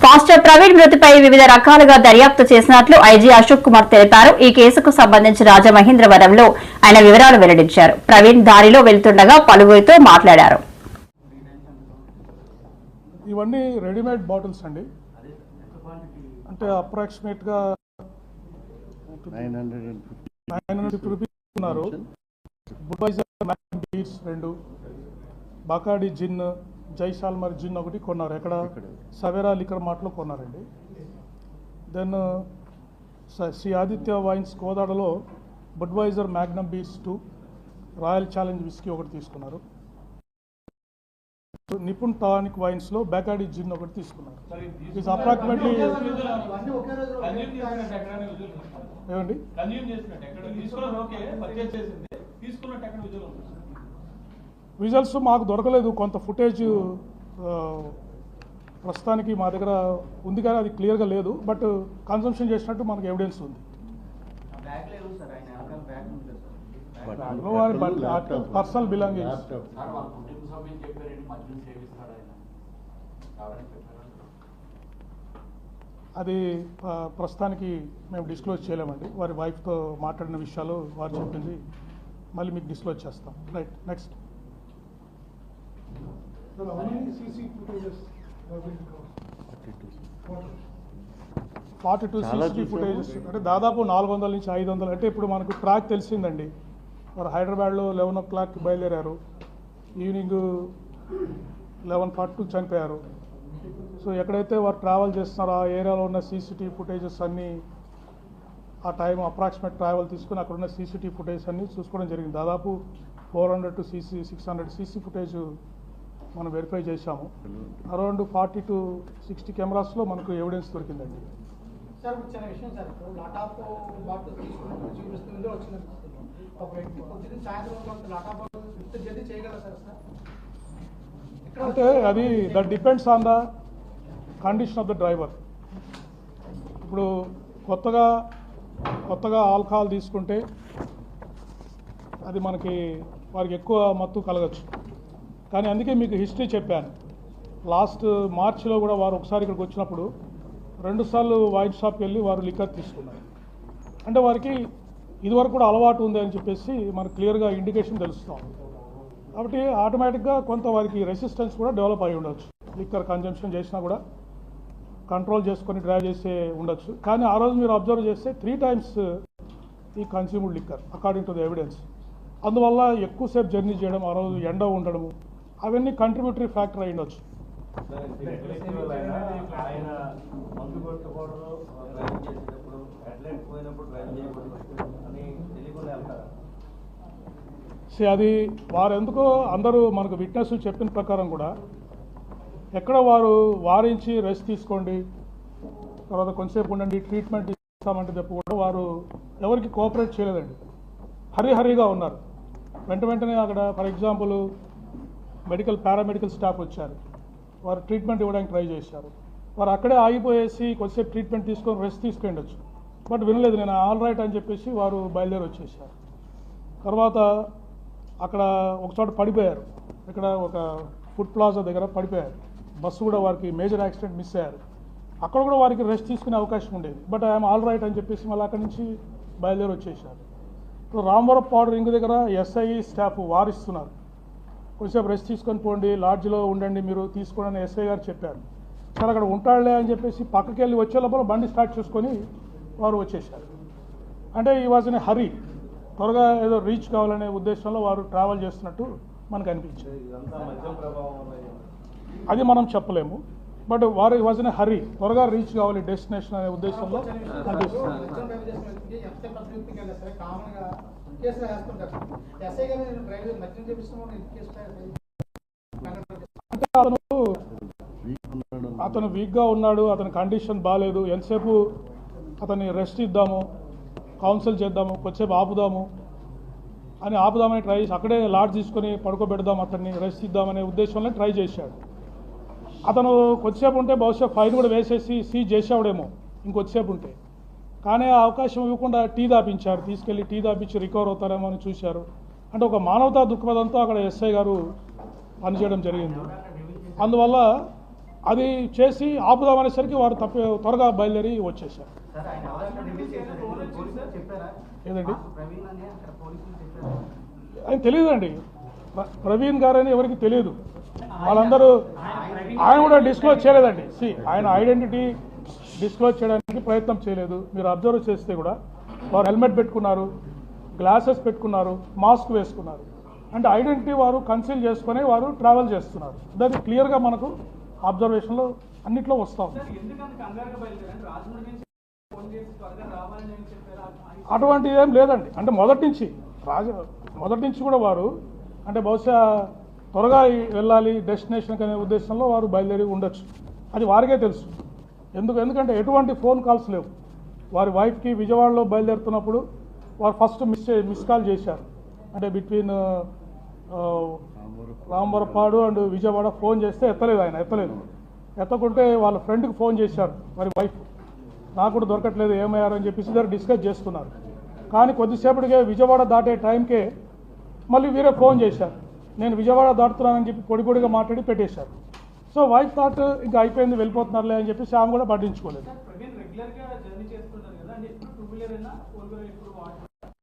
Master Praveen మృతిపై వివిధ రకాలుగా దర్యాప్తు చేసినట్లు ఐజీ అశోక్ కుమార్ తెలిపారు. ఈ కేసుకు సంబంధించి రాజమహేంద్రవరంలో ఆయన వివరాలు వెల్లడించారు. ప్రవీణ్ దారిలో వెళ్తుండగా పలువురితో మాట్లాడారు. ఇవన్నీ రెడీమేడ్ బాటిల్స్ అండి. అంటే అప్రాక్సిమేట్ గా 950 రూపీస్ ఉన్నారు. బుడ్వైజర్ బీర్స్ 2, బాకాడి జిన్, జైసాల్మర్ జిన్ ఒకటి కొన్నారు. ఎక్కడ సవేరా లిక్కర్ మార్ట్లో కొన్నారండి. దెన్ శ్రీ ఆదిత్య వైన్స్ కోదాడలో Budweiser Magnum beers 2, Royal Challenge whisky ఒకటి తీసుకున్నారు. నిపుణ్ టానిక్ వైన్స్ లో బేకాడి జిన్ ఒకటి తీసుకున్నారు. ఇట్స్ అప్రాక్సిమేట్లీ ఏమండి విజువల్స్ మాకు దొరకలేదు. కొంత ఫుటేజ్ ప్రస్తుతానికి మా దగ్గర ఉంది కానీ అది క్లియర్గా లేదు. బట్ కన్సంప్షన్ చేసినట్టు మనకు ఎవిడెన్స్ ఉంది. పర్సనల్ బిలాంగింగ్స్ అది ప్రస్తుతానికి మేము డిస్క్లోజ్ చేయలేమండి. వారి వైఫ్తో మాట్లాడిన విషయాలు వారు చెప్పింది మళ్ళీ మీకు డిస్క్లోజ్ చేస్తాం. Right, next. 42 CCTV ఫుటేజెస్ అంటే దాదాపు 400 నుంచి 500. అంటే ఇప్పుడు మనకు ట్రాక్ తెలిసిందండి. వారు హైదరాబాద్లో 11 o'clock బయలుదేరారు, ఈవినింగ్ 11:42 చనిపోయారు. సో ఎక్కడైతే వారు ట్రావెల్ చేస్తున్నారో ఆ ఏరియాలో ఉన్న CCTV ఫుటేజెస్ అన్నీ ఆ టైం అప్రాక్సిమేట్ ట్రావెల్ తీసుకుని అక్కడ ఉన్న CCTV ఫుటేజ్ అన్నీ చూసుకోవడం జరిగింది. దాదాపు 400 to 600 CC ఫుటేజ్ మనం వెరిఫై చేశాము. అరౌండ్ 40 to 60 కెమెరాస్లో మనకు ఎవిడెన్స్ దొరికిందండి. సార్ వచ్చిన విషయం సార్, లాటాప్ బాటిల్ తీసుకున్నప్పుడు చూపిస్తుంది వచ్చిన ఒక వ్యక్తి పొద్దున్న సాయంత్రం లాటాప్ ఇంత జల్దీ చేయగలరా సార్? అంటే అది that depends on the condition of the driver. ఇప్పుడు కొత్తగా ఆల్కహాల్ తీసుకుంటే అది వారికి ఎక్కువ మత్తు కలగచ్చు. కానీ అందుకే మీకు హిస్టరీ చెప్పాను. లాస్ట్ మార్చిలో కూడా వారు ఒకసారి ఇక్కడికి వచ్చినప్పుడు 2 సార్లు వైన్ షాప్కి వెళ్ళి వారు లిక్కర్ తీసుకున్నారు. అంటే వారికి ఇదివరకు కూడా అలవాటు ఉంది అని చెప్పేసి మనకు క్లియర్గా ఇండికేషన్ తెలుస్తాం. కాబట్టి ఆటోమేటిక్గా కొంత వారికి రెసిస్టెన్స్ కూడా డెవలప్ అయి ఉండొచ్చు. లిక్కర్ కన్జంప్షన్ చేసినా కూడా కంట్రోల్ చేసుకొని డ్రైవ్ చేసే ఉండొచ్చు. కానీ ఆ రోజు మీరు అబ్జర్వ్ చేస్తే 3 times ఈ consumed liquor according to the evidence. అందువల్ల ఎక్కువసేపు జర్నీ చేయడం, ఆ రోజు ఎండ ఉండడము, అవన్నీ కంట్రిబ్యూటరీ ఫ్యాక్టర్ అయి ఉండొచ్చు. అది వారెందుకో అందరూ మనకు విట్నెస్ చెప్పిన ప్రకారం కూడా ఎక్కడ వారు వారించి రెస్ట్ తీసుకోండి, తర్వాత కొంతసేపు ఉండండి, ట్రీట్మెంట్ ఇస్తామంటే చెప్పి కూడా వారు ఎవరికి కోఆపరేట్ చేయలేదండి. హరిహరిగా ఉన్నారు. వెంటనే అక్కడ ఫర్ ఎగ్జాంపుల్ పారామెడికల్ స్టాఫ్ వచ్చారు, వారు ట్రీట్మెంట్ ఇవ్వడానికి ట్రై చేశారు. వారు అక్కడే ఆగిపోయేసి కొద్దిసేపు ట్రీట్మెంట్ తీసుకొని రెస్ట్ తీసుకుండొచ్చు. బట్ వినలేదు. నేను ఆల్ రైట్ అని చెప్పేసి వారు బయలుదేరి వచ్చేసారు. తర్వాత అక్కడ ఒక చోట పడిపోయారు. ఇక్కడ ఒక ఫుడ్ ప్లాజా దగ్గర పడిపోయారు. బస్సు కూడా వారికి మేజర్ యాక్సిడెంట్ మిస్ అయ్యారు. అక్కడ కూడా వారికి రెస్ట్ తీసుకునే అవకాశం ఉండేది. బట్ ఐఎమ్ ఆల్ రైట్ అని చెప్పేసి మళ్ళీ అక్కడి నుంచి బయలుదేరి వచ్చేసారు. ఇప్పుడు రామవరం పౌడర్ రింగ్ దగ్గర SI స్టాఫ్ వారిస్తున్నారు, కొంచెంసేపు రెస్ట్ తీసుకొని పోండి, లాడ్జ్లో ఉండండి, మీరు తీసుకోండి అని SI గారు చెప్పారు. సరే అక్కడ ఉంటాడులే అని చెప్పేసి పక్కకి వెళ్ళి వచ్చే లోపల బండి స్టార్ట్ చేసుకొని వారు వచ్చేసారు. అంటే ఈ వాజ్ ఇన్ హరీ, త్వరగా ఏదో రీచ్ కావాలనే ఉద్దేశంలో వారు ట్రావెల్ చేస్తున్నట్టు మనకు అనిపించింది. అది మనం చెప్పలేము. బట్ వారు వాజ్ ఇన్ హరీ, త్వరగా రీచ్ కావాలి డెస్టినేషన్ అనే ఉద్దేశంలో అనిపిస్తుంది. అంటే అతను వీక్గా ఉన్నాడు, అతని కండిషన్ బాగాలేదు, ఎంతసేపు అతన్ని రెస్ట్ ఇద్దాము, కౌన్సిల్ చేద్దాము, కొద్దిసేపు ఆపుదామని ట్రై చేసి అక్కడే లాడ్జ్ తీసుకొని పడుకోబెడదాం, అతన్ని రెస్ట్ ఇద్దామనే ఉద్దేశంలో ట్రై చేశాడు. అతను కొద్దిసేపు ఉంటే బహుశా ఫైన్ కూడా వేసేసి సీజ్ చేసేవాడేమో ఇంకొద్దిసేపు ఉంటే. కానీ ఆ అవకాశం ఇవ్వకుండా టీ దాపించారు. తీసుకెళ్ళి టీ దాపించి రికవర్ అవుతారేమో అని చూశారు. అంటే ఒక మానవతా దృక్పథంతో అక్కడ SI గారు పనిచేయడం జరిగింది. అందువల్ల అది చేసి ఆపుదామనేసరికి వారు త్వరగా బయలుదేరి వచ్చేసారు. ఏదండి ఆయన తెలియదండి, ప్రవీణ్ గారని ఎవరికి తెలియదు. వాళ్ళందరూ ఆయన కూడా డిస్క్లోజ్ చేయలేదండి. ఆయన ఐడెంటిటీ డిస్క్లోజ్ చేయడానికి ప్రయత్నం చేయలేదు. మీరు అబ్జర్వ్ చేస్తే కూడా వారు హెల్మెట్ పెట్టుకున్నారు, గ్లాసెస్ పెట్టుకున్నారు, మాస్క్ వేసుకున్నారు. అంటే ఐడెంటిటీ వారు కన్సీల్ చేసుకుని వారు ట్రావెల్ చేస్తున్నారు. దాన్ని క్లియర్గా మనకు అబ్జర్వేషన్లో అన్నిట్లో వస్తాం. అటువంటి ఏం లేదండి. అంటే మొదటి నుంచి కూడా వారు అంటే బహుశా త్వరగా వెళ్ళాలి డెస్టినేషన్కి అనే ఉద్దేశంలో వారు బయలుదేరి ఉండొచ్చు. అది వారికే తెలుసు. ఎందుకంటే ఎటువంటి ఫోన్ కాల్స్ లేవు. వారి వైఫ్కి విజయవాడలో బయలుదేరుతున్నప్పుడు వారు ఫస్ట్ మిస్ కాల్ చేశారు. అంటే బిట్వీన్ రాంబరపాడు అండ్ విజయవాడ ఫోన్ చేస్తే ఎత్తలేదు. ఎత్తకుంటే వాళ్ళ ఫ్రెండ్కి ఫోన్ చేశారు మరి వైఫ్, నాకు కూడా దొరకట్లేదు ఏమయ్యారు అని చెప్పేసి ఇద్దరు డిస్కస్ చేసుకున్నారు. కానీ కొద్దిసేపటికే విజయవాడ దాటే టైంకే మళ్ళీ వీరే ఫోన్ చేశారు, నేను విజయవాడ దాటుతున్నానని చెప్పి పొడిగా మాట్లాడి పెట్టేశారు. సో వైఫ్ థాట్ ఇంకా అయిపోయింది వెళ్ళిపోతున్నారులే అని చెప్పేసి ఆమె కూడా పట్టించుకోలేదు.